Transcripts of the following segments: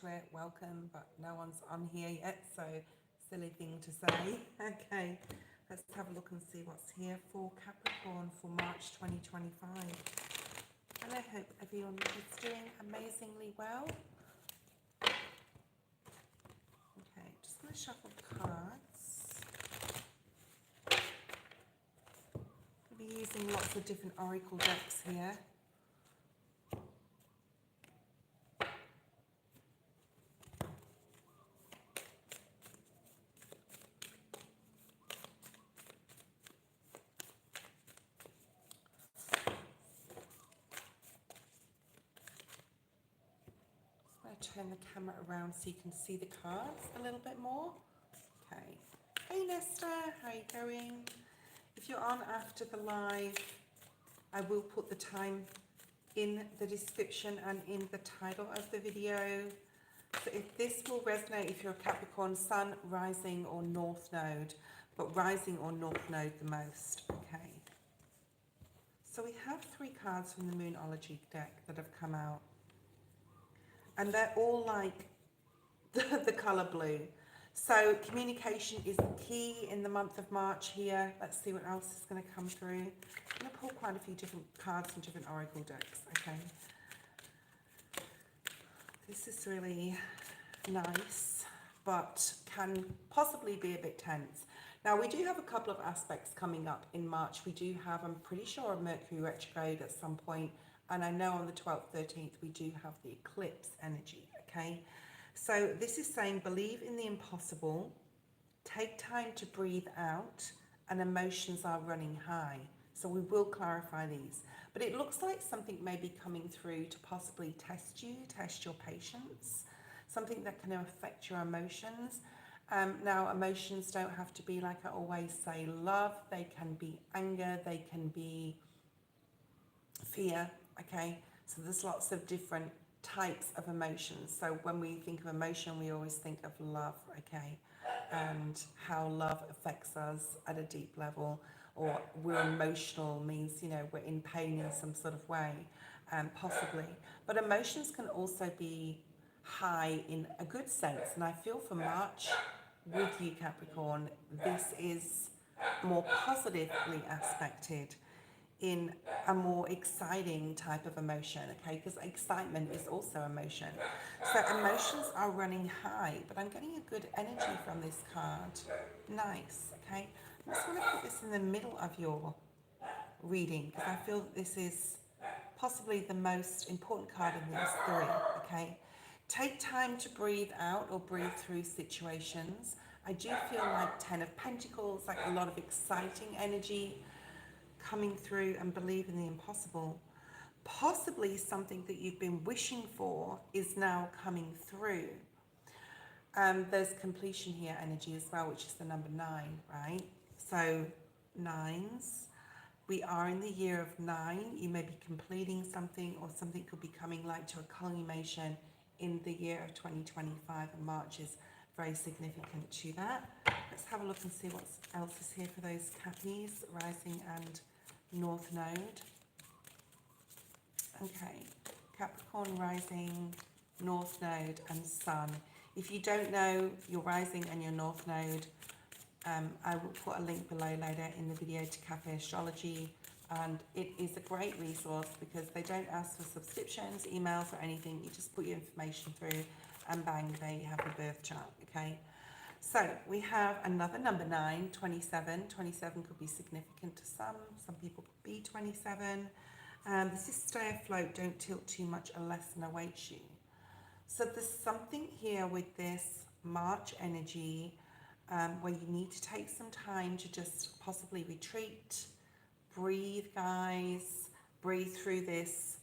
to it, welcome, but no one's on here yet, so silly thing to say. Okay, let's have a look and see what's here for Capricorn for March 2025. And I hope everyone is doing amazingly well. Okay, just going to shuffle the cards. I'll be using lots of different oracle decks here. Turn the camera around so you can see the cards a little bit more. Okay. Hey Nesta, how are you going? If you're on after the live, I will put the time in the description and in the title of the video. So if this will resonate, if you're a Capricorn, Sun, Rising or North Node, but Rising or North Node the most. Okay. So we have 3 cards from the Moonology deck that have come out. And they're all like the colour blue. So communication is the key in the month of March here. Let's see what else is going to come through. I'm going to pull quite a few different cards from different oracle decks. Okay. This is really nice, but can possibly be a bit tense. Now, we do have a couple of aspects coming up in March. We do have, I'm pretty sure, a Mercury retrograde at some point. And I know on the 12th, 13th, we do have the eclipse energy, okay? So this is saying, believe in the impossible, take time to breathe out, and emotions are running high. So we will clarify these. But it looks like something may be coming through to possibly test you, test your patience, something that can affect your emotions. Now, emotions don't have to be, like I always say, love. They can be anger, they can be fear. Okay, so there's lots of different types of emotions. So when we think of emotion, we always think of love, okay, and how love affects us at a deep level, or we're emotional means, you know, we're in pain in some sort of way, possibly. But emotions can also be high in a good sense, and I feel for March with you, Capricorn, this is more positively aspected in a more exciting type of emotion, okay, because excitement is also emotion. So emotions are running high, but I'm getting a good energy from this card. Nice, okay. I just want to put this in the middle of your reading because I feel that this is possibly the most important card in these 3, okay. Take time to breathe out or breathe through situations. I do feel like 10 of Pentacles, like a lot of exciting energy coming through, and believe in the impossible. Possibly something that you've been wishing for is now coming through. There's completion here energy as well, which is the number 9, right? So 9s, we are in the year of 9. You may be completing something, or something could be coming like to a culmination in the year of 2025, and March is very significant to that. Let's have a look and see what else is here for those Cappies, Rising and North Node. Okay, Capricorn, Rising, North Node and Sun. If you don't know your Rising and your North Node, I will put a link below later in the video to Cafe Astrology, and it is a great resource because they don't ask for subscriptions, emails or anything. You just put your information through and bang, there you have the birth chart, okay? So we have another number 9, 27. 27 could be significant to some people could be 27. This is stay afloat, don't tilt too much, a lesson awaits you. So there's something here with this March energy where you need to take some time to just possibly retreat, breathe, guys, breathe through this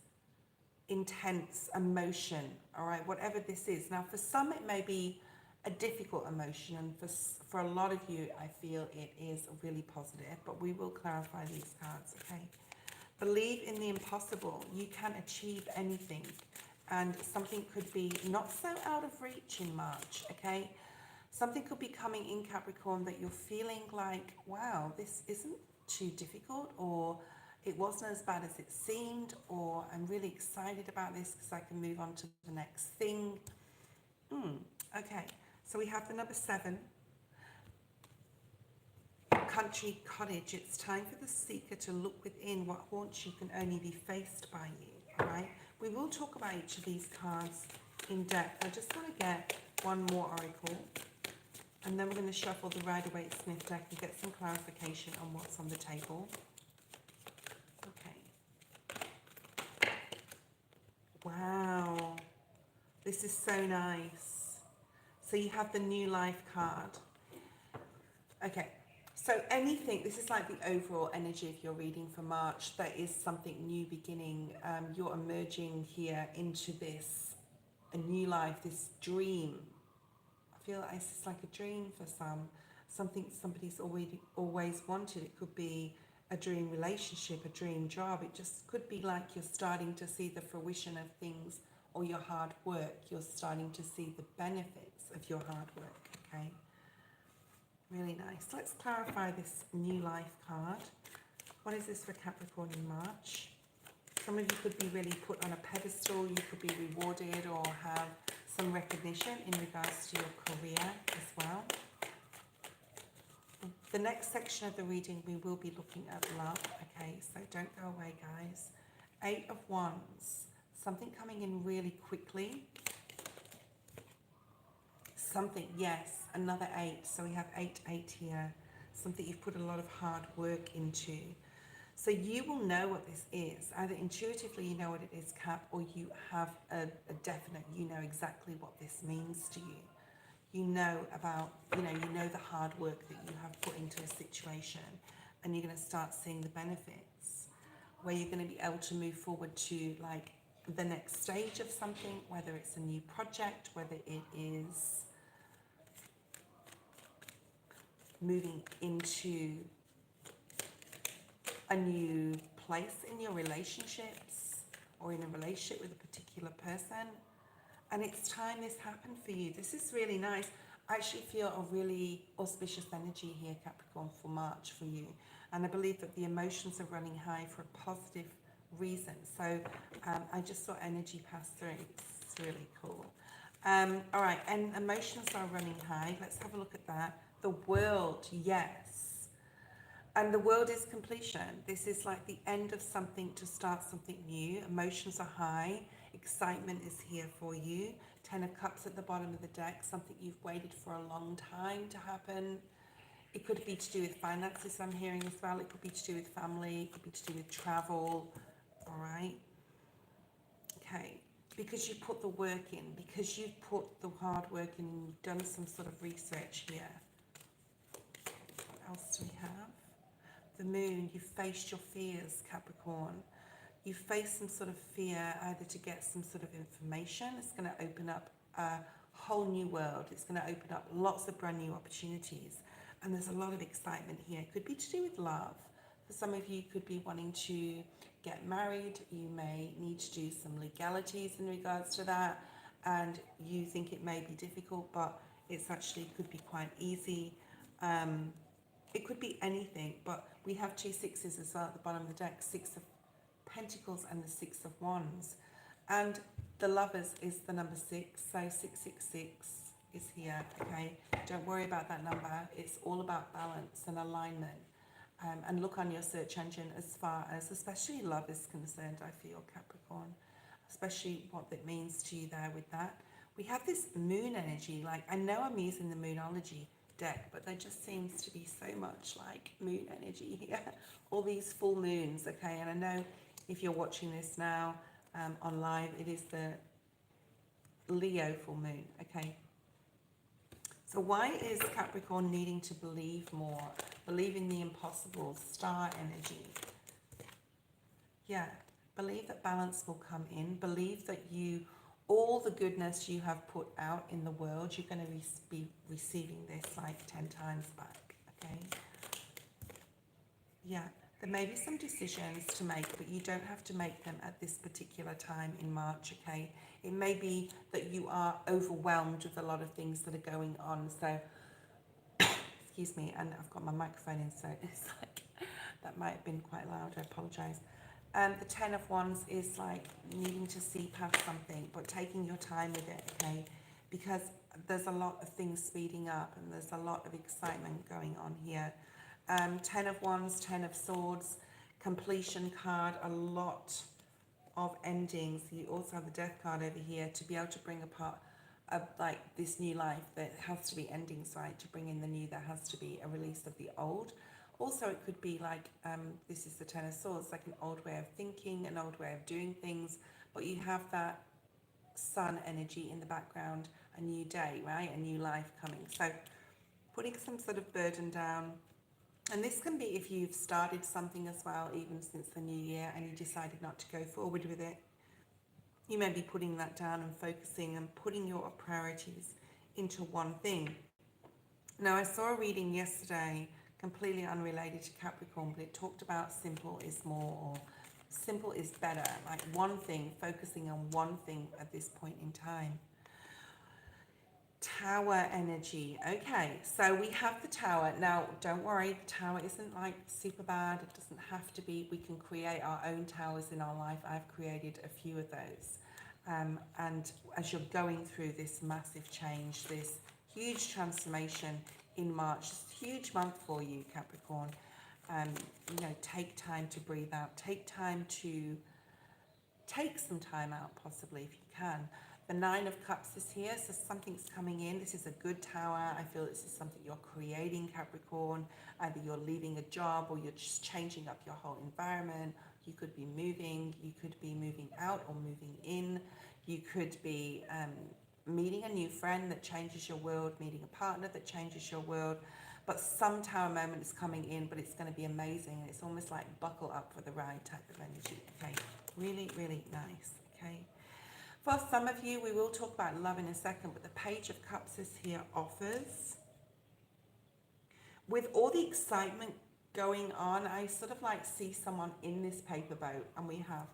intense emotion, all right, whatever this is. Now, for some, it may be a difficult emotion, and for a lot of you, I feel it is really positive, but we will clarify these cards, okay? Believe in the impossible. You can achieve anything, and something could be not so out of reach in March, okay? Something could be coming in, Capricorn, that you're feeling like, wow, this isn't too difficult, or it wasn't as bad as it seemed, or I'm really excited about this because I can move on to the next thing. Okay, so we have the number 7. Country cottage. It's time for the seeker to look within. What haunts you can only be faced by you. All right. We will talk about each of these cards in depth. I just want to get one more oracle, and then we're going to shuffle the Rider-Waite-Smith deck and get some clarification on what's on the table. Okay. Wow. This is so nice. So you have the New Life card. Okay. So anything, this is like the overall energy of your reading for March. There is something new beginning. You're emerging here into this, a new life, this dream. I feel like it's like a dream for some. Something somebody's always wanted. It could be a dream relationship, a dream job. It just could be like you're starting to see the fruition of things, or your hard work. You're starting to see the benefits of your hard work, okay? Really nice. Let's clarify this New Life card. What is this for Capricorn in March? Some of you could be really put on a pedestal. You could be rewarded or have some recognition in regards to your career as well. The next section of the reading, we will be looking at love. Okay, so don't go away, guys. 8 of Wands. Something coming in really quickly. Something, yes, another 8. So we have 8 here. Something you've put a lot of hard work into. So you will know what this is. Either intuitively you know what it is, Cap, or you have a definite, you know exactly what this means to you. You know about, you know the hard work that you have put into a situation, and you're going to start seeing the benefits, where you're going to be able to move forward to like the next stage of something, whether it's a new project, whether it is moving into a new place in your relationships, or in a relationship with a particular person. And it's time this happened for you. This is really nice. I actually feel a really auspicious energy here, Capricorn, for March for you. And I believe that the emotions are running high for a positive reason. So I just saw energy pass through. It's really cool. All right, and emotions are running high. Let's have a look at that. The World, yes. And the World is completion. This is like the end of something to start something new. Emotions are high. Excitement is here for you. 10 of Cups at the bottom of the deck. Something you've waited for a long time to happen. It could be to do with finances, I'm hearing as well. It could be to do with family. It could be to do with travel. All right. Okay. Because you put the work in. Because you've put the hard work in and you've done some sort of research here. What else do we have? The Moon. You faced your fears, Capricorn. You face some sort of fear, either to get some sort of information. It's going to open up a whole new world. It's going to open up lots of brand new opportunities. And there's a lot of excitement here. It could be to do with love. For some of you, could be wanting to get married. You may need to do some legalities in regards to that. And you think it may be difficult, but it's actually could be quite easy. It could be anything, but we have 2 6s as well at the bottom of the deck. 6 of Pentacles and the 6 of Wands, and the Lovers is the number 6, so 666 is here. Okay, don't worry about that number. It's all about balance and alignment, and look on your search engine as far as especially love is concerned. I feel, Capricorn, especially what that means to you there with that. We have this moon energy. Like, I know I'm using the Moonology deck, but there just seems to be so much like moon energy here. All these full moons. Okay, and I know if you're watching this now on live, it is the Leo full moon, okay? So why is Capricorn needing to believe more? Believe in the impossible, star energy. Yeah, believe that balance will come in. Believe that all the goodness you have put out in the world, you're going to be receiving this like 10 times back, okay? Yeah. There may be some decisions to make, but you don't have to make them at this particular time in March, okay? It may be that you are overwhelmed with a lot of things that are going on. So, excuse me, and I've got my microphone in, so it's like, that might have been quite loud, I apologise. The 10 of Wands is like needing to see past something, but taking your time with it, okay? because there's a lot of things speeding up and there's a lot of excitement going on here. 10 of Wands, 10 of Swords, completion card, a lot of endings. You also have the Death card over here to be able to bring apart like this new life. That has to be endings, right? To bring in the new, there has to be a release of the old. Also, it could be like, this is the Ten of Swords, like an old way of thinking, an old way of doing things, but you have that sun energy in the background, a new day, right? A new life coming. So putting some sort of burden down. And this can be if you've started something as well, even since the new year, and you decided not to go forward with it. You may be putting that down and focusing and putting your priorities into one thing. Now, I saw a reading yesterday, completely unrelated to Capricorn, but it talked about simple is more, or simple is better, like one thing, focusing on one thing at this point in time. Tower energy. Okay, so we have the Tower. Now, don't worry, the Tower isn't like super bad. It doesn't have to be. We can create our own towers in our life. I've created a few of those. And as you're going through this massive change, this huge transformation in March, it's a huge month for you, Capricorn. You know, take time to breathe out. Take time to take some time out, possibly, if you can. The Nine of Cups is here, so something's coming in. This is a good tower. I feel this is something you're creating, Capricorn. Either you're leaving a job or you're just changing up your whole environment. You could be moving. You could be moving out or moving in. You could be meeting a new friend that changes your world, meeting a partner that changes your world. But some tower moment is coming in, but it's going to be amazing. And it's almost like buckle up for the ride type of energy. Okay, really, really nice. Okay. For some of you, we will talk about love in a second, but the Page of Cups is here, offers. With all the excitement going on, I sort of like see someone in this paper boat, and we have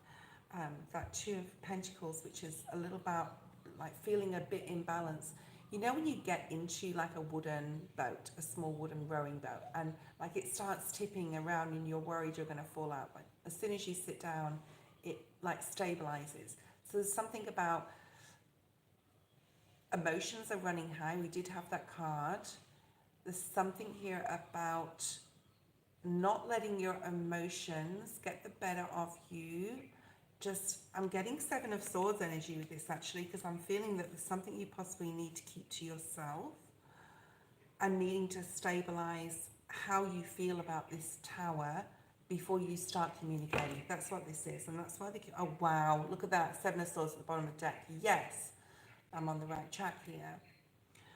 that Two of Pentacles, which is a little about like feeling a bit imbalanced. You know when you get into like a wooden boat, a small wooden rowing boat, and like it starts tipping around and you're worried you're going to fall out, but as soon as you sit down, it like stabilizes. So there's something about emotions are running high. We did have that card. There's something here about not letting your emotions get the better of you. Just, I'm getting Seven of Swords energy with this actually, because I'm feeling that there's something you possibly need to keep to yourself and needing to stabilize how you feel about this tower before you start communicating. That's what this is, and that's why they keep, oh wow, look at that, Seven of Swords at the bottom of the deck. Yes, I'm on the right track here.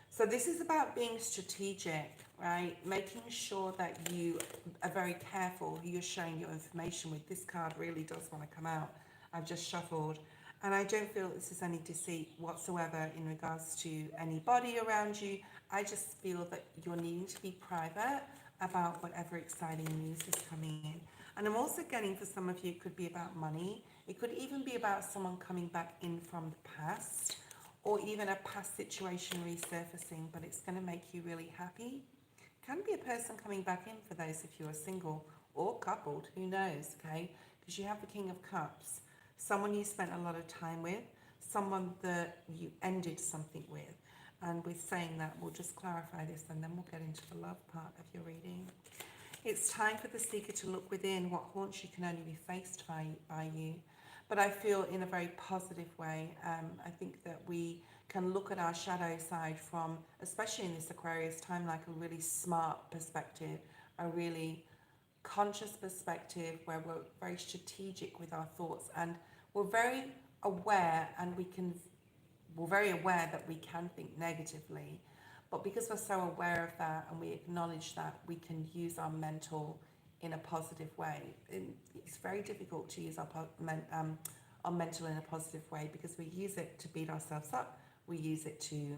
So this is about being strategic, right? Making sure that you are very careful who you're sharing your information with. This card really does want to come out. I've just shuffled, and I don't feel this is any deceit whatsoever in regards to anybody around you. I just feel that you're needing to be private about whatever exciting news is coming in. And I'm also getting, for some of you, it could be about money. It could even be about someone coming back in from the past, or even a past situation resurfacing, but it's going to make you really happy. It can be a person coming back in for those if you're single or coupled, who knows, okay? Because you have the King of Cups, someone you spent a lot of time with, someone that you ended something with. And with saying that, we'll just clarify this and then we'll get into the love part of your reading. It's time for the seeker to look within. What haunts you can only be faced by you. But I feel in a very positive way. I think that we can look at our shadow side from, especially in this Aquarius time, like a really smart perspective, a really conscious perspective where we're very strategic with our thoughts, and we're very aware, and we're very aware that we can think negatively, but because we're so aware of that and we acknowledge that, we can use our mental in a positive way. It's very difficult to use our mental in a positive way because we use it to beat ourselves up. We use it to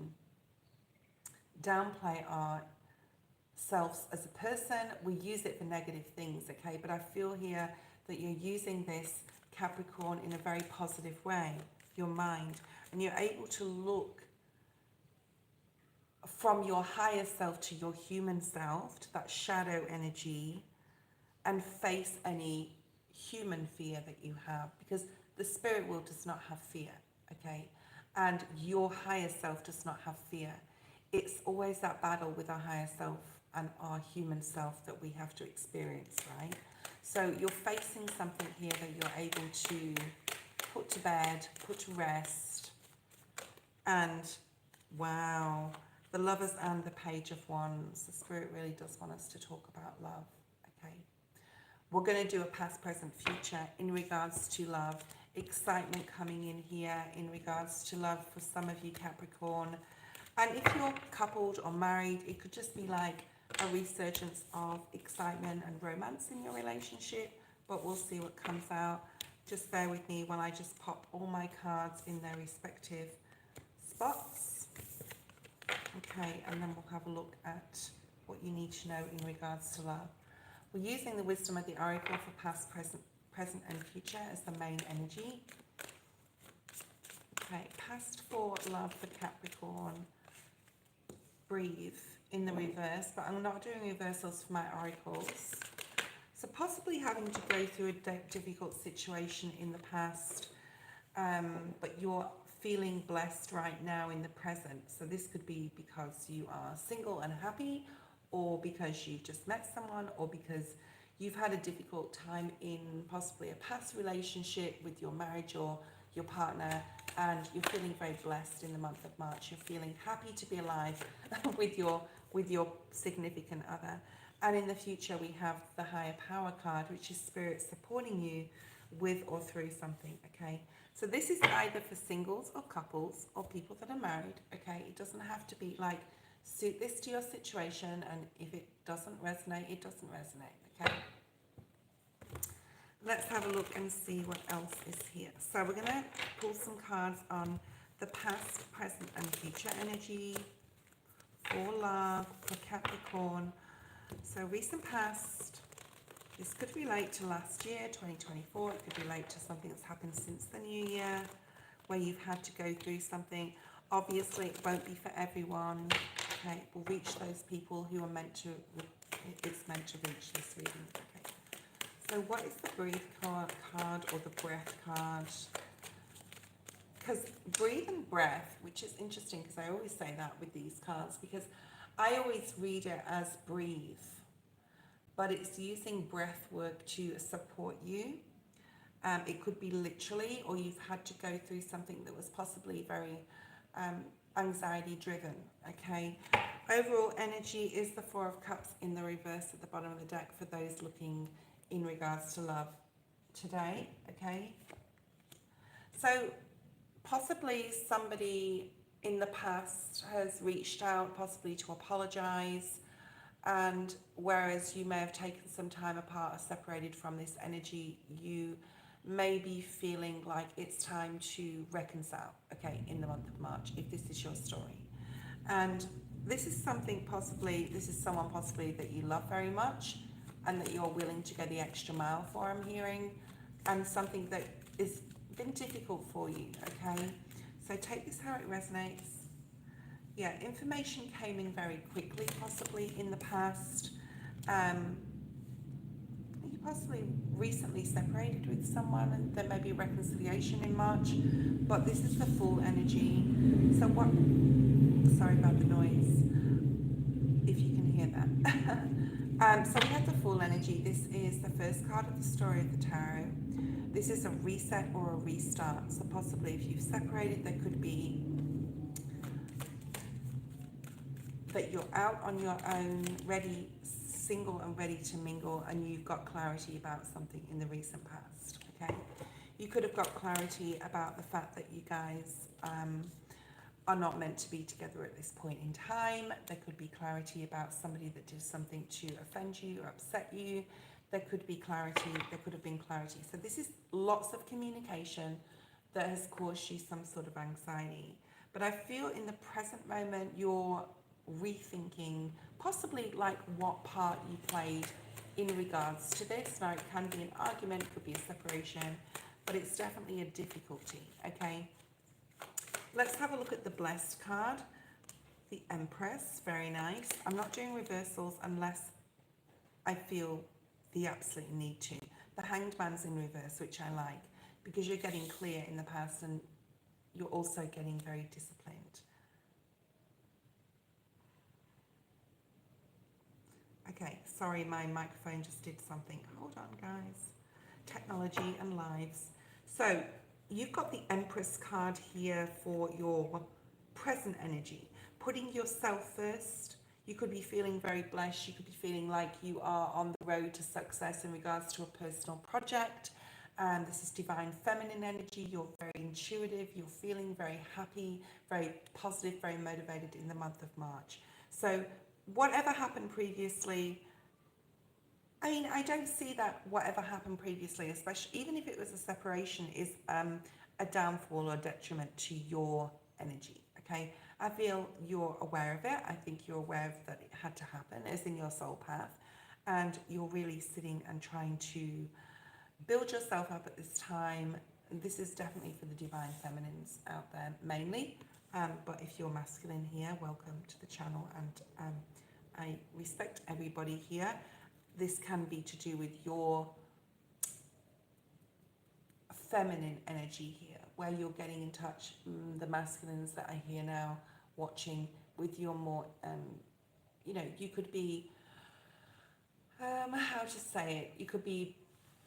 downplay ourselves as a person. We use it for negative things, okay? But I feel here that you're using this, Capricorn, in a very positive way, your mind, and you're able to look from your higher self to your human self, to that shadow energy, and face any human fear that you have, because the spirit world does not have fear, okay? and your higher self does not have fear. It's always that battle with our higher self and our human self that we have to experience, right? So you're facing something here that you're able to put to bed, put to rest, and wow, the Lovers and the Page of Wands. The Spirit really does want us to talk about love, okay? We're going to do a past, present, future in regards to love. Excitement coming in here in regards to love for some of you, Capricorn. And if you're coupled or married, it could just be like a resurgence of excitement and romance in your relationship. But we'll see what comes out. Just bear with me while I just pop all my cards in their respective spots. Okay, and then we'll have a look at what you need to know in regards to love. We're using the wisdom of the oracle for past, present and future as the main energy. Okay, past for love for Capricorn. Breathe in the reverse, but I'm not doing reversals for my oracles. So possibly having to go through a difficult situation in the past, but you're feeling blessed right now in the present. So this could be because you are single and happy, or because you've just met someone, or because you've had a difficult time in possibly a past relationship with your marriage or your partner, and you're feeling very blessed in the month of March. You're feeling happy to be alive with your significant other. And in the future, we have the higher power card, which is Spirit supporting you with or through something, okay? So this is either for singles or couples or people that are married, okay? It doesn't have to be like, suit this to your situation, and if it doesn't resonate, it doesn't resonate, okay? Let's have a look and see what else is here. So we're going to pull some cards on the past, present and future energy for love, for Capricorn. So recent past, this could relate to last year, 2024. It could relate to something that's happened since the new year, where you've had to go through something. Obviously, it won't be for everyone. Okay, it will reach those people who are meant to, it's meant to reach this reading. Okay. So what is the breathe card or the breath card? Because breathe and breath, which is interesting because I always say that with these cards, because I always read it as breathe, but it's using breath work to support you. It could be literally, or you've had to go through something that was possibly very anxiety driven, okay? Overall energy is the Four of Cups in the reverse at the bottom of the deck for those looking in regards to love today, okay? So possibly somebody in the past has reached out possibly to apologize, and whereas you may have taken some time apart or separated from this energy, you may be feeling like it's time to reconcile, okay, in the month of March, if this is your story. And this is something possibly, this is someone possibly that you love very much and that you're willing to go the extra mile for, I'm hearing, and something that has been difficult for you, okay? So take this how it resonates. Yeah, information came in very quickly, possibly in the past. You possibly recently separated with someone and there may be reconciliation in March, but this is the full energy. So what, sorry about the noise, if you can hear that. So we have the full energy. This is the first card of the story of the tarot. This is a reset or a restart. So possibly if you've separated, there could be that you're out on your own, ready, single and ready to mingle, and you've got clarity about something in the recent past, okay? You could have got clarity about the fact that you guys are not meant to be together at this point in time. There could be clarity about somebody that did something to offend you or upset you. There could be clarity, there could have been clarity. So this is lots of communication that has caused you some sort of anxiety. But I feel in the present moment, you're rethinking possibly like what part you played in regards to this. Now it can be an argument, it could be a separation, but it's definitely a difficulty, okay? Let's have a look at the blessed card, the Empress, very nice. I'm not doing reversals unless I feel the absolute need to. The Hanged Man's in reverse, which I like, because you're getting clear in the past and you're also getting very disciplined. Okay, sorry, my microphone just did something. Hold on, guys. Technology and lives. So you've got the Empress card here for your present energy, putting yourself first. You could be feeling very blessed. You could be feeling like you are on the road to success in regards to a personal project. This is divine feminine energy. You're very intuitive. You're feeling very happy, very positive, very motivated in the month of March. So whatever happened previously, I mean, I don't see that whatever happened previously, especially even if it was a separation, is a downfall or detriment to your energy. Okay, I feel you're aware of it. I think you're aware of that it had to happen. It's in your soul path, and you're really sitting and trying to build yourself up at this time. This is definitely for the divine feminines out there mainly, but if you're masculine here, welcome to the channel, and I respect everybody here. This can be to do with your feminine energy here, where you're getting in touch, the masculines that are here now watching, with your more, you know, you could be, how to say it, you could be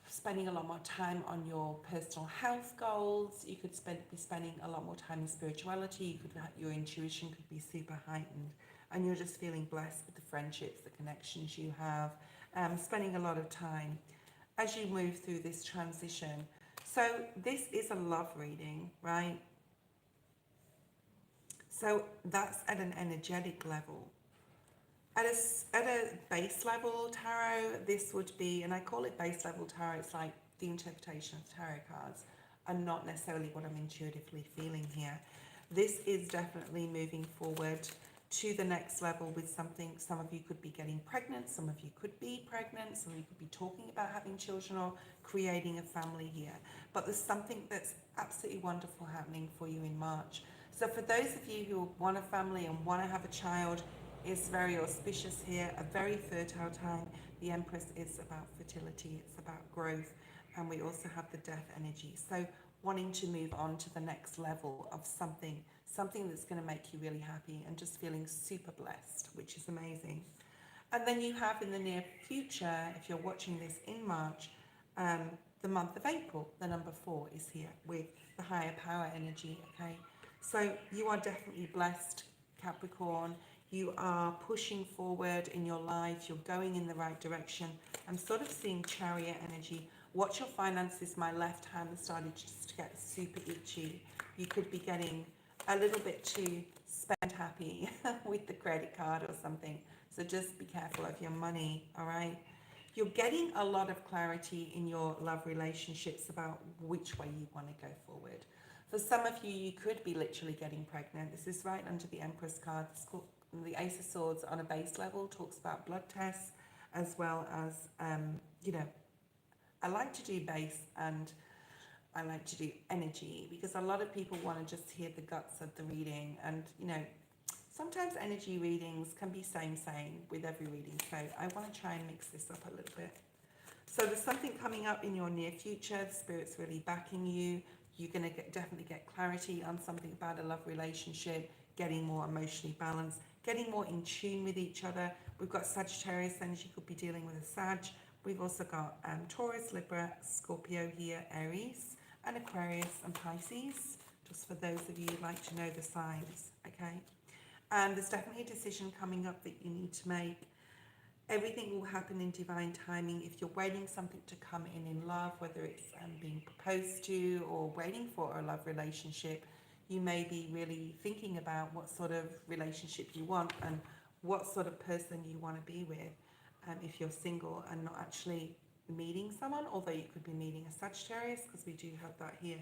spending a lot more time on your personal health goals. You could be spending a lot more time in spirituality. You could, your intuition could be super heightened, and you're just feeling blessed with the friendships, the connections you have, spending a lot of time as you move through this transition. So this is a love reading, right? So that's at an energetic level. At a base level tarot, this would be, and I call it base level tarot, it's like the interpretation of tarot cards and not necessarily what I'm intuitively feeling here. This is definitely moving forward to the next level with something. Some of you could be getting pregnant, some of you could be pregnant, some of you could be talking about having children or creating a family here. But there's something that's absolutely wonderful happening for you in March. So for those of you who want a family and want to have a child, it's very auspicious here, a very fertile time. The Empress is about fertility, it's about growth, and we also have the death energy. So wanting to move on to the next level of something that's going to make you really happy and just feeling super blessed, which is amazing. And then you have in the near future, if you're watching this in March, the month of April, the number 4 is here with the higher power energy, okay? So you are definitely blessed, Capricorn. You are pushing forward in your life. You're going in the right direction. I'm sort of seeing Chariot energy. Watch your finances. My left hand started just to get super itchy. You could be getting a little bit too spend happy with the credit card or something. So just be careful of your money, all right? You're getting a lot of clarity in your love relationships about which way you want to go forward. For some of you, you could be literally getting pregnant. This is right under the Empress card. It's called the Ace of Swords on a base level, talks about blood tests, as well as, you know, I like to do base and I like to do energy, because a lot of people want to just hear the guts of the reading. And, you know, sometimes energy readings can be same with every reading. So I want to try and mix this up a little bit. So there's something coming up in your near future. The Spirit's really backing you. You're going to definitely get clarity on something about a love relationship, getting more emotionally balanced, getting more in tune with each other. We've got Sagittarius energy, could be dealing with a Sag. We've also got Taurus, Libra, Scorpio here, Aries, and Aquarius and Pisces, just for those of you who'd like to know the signs, okay? And there's definitely a decision coming up that you need to make. Everything will happen in divine timing. If you're waiting something to come in love, whether it's being proposed to or waiting for a love relationship, you may be really thinking about what sort of relationship you want and what sort of person you want to be with. If you're single and not actually meeting someone, although you could be meeting a Sagittarius, because we do have that here.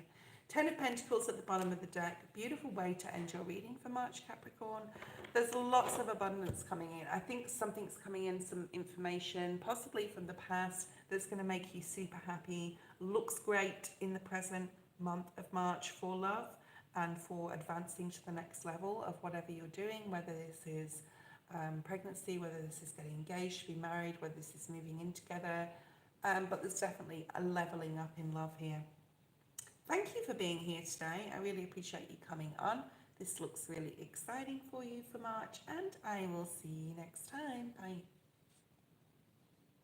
10 of Pentacles at the bottom of the deck. Beautiful way to end your reading for March, Capricorn. There's lots of abundance coming in. I think something's coming in, some information, possibly from the past, that's going to make you super happy. Looks great in the present month of March for love and for advancing to the next level of whatever you're doing, whether this is pregnancy, whether this is getting engaged to be married, whether this is moving in together. But there's definitely a leveling up in love here. Thank you for being here today. I really appreciate you coming on. This looks really exciting for you for March, and I will see you next time. Bye.